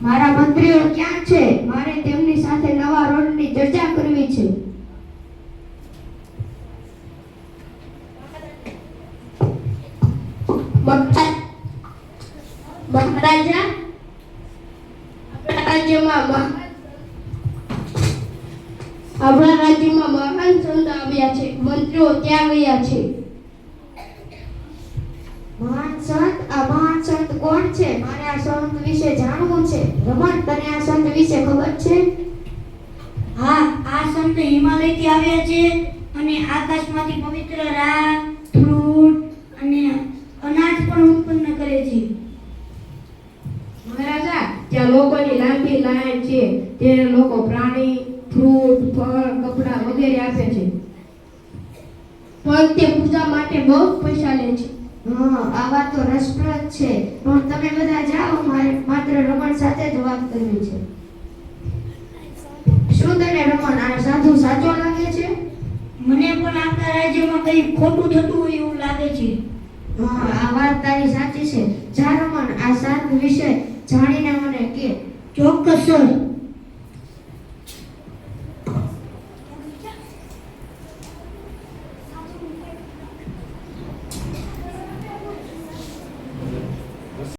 મારા મંત્રીઓ ક્યાં છે? મારે તેમની સાથે નવા રોડની ચર્ચા કરવી છે. મહારાજા, આપણા રાજ્યમાં મહાન સંત આવ્યા છે. મંત્રીઓ ત્યાં ગયા છે. મહાન સંત કોણ છે? મારે આ સંત વિશે જાણવું છે. રમણ, તને આ સંત વિશે ખબર છે? હા, આ સંત હિમાલયથી આવ્યા છે અને આકાશમાંથી પવિત્ર રાગ, ફ્રૂટ અને અનાજ પણ ઉત્પન્ન કરે છે. મહારાજા, ત્યાં લોકોની લાંબી લાઈન છે. તે લોકો પ્રાણી, ફ્રૂટ, ફળ, કપડાં વગેરે આપે છે. પણ તે પૂજા માટે બહુ પૈસા લે છે. આ વાત તો રસપ્રદ છે. પણ તમે બધા જાઓ, મારે માત્ર રમણ સાથે જ વાત કરવી છે. શું તને રમણ આ સાધુ સાચો લાગે છે? મને પણ આપણા રાજ્યમાં કંઈ ખોટું થતું હોય એવું લાગે છે. આ વાત તારી સાચી છે. જા રમણ, આ સાધુ વિશે જાણીને મને કે. ચોક્કસ સર.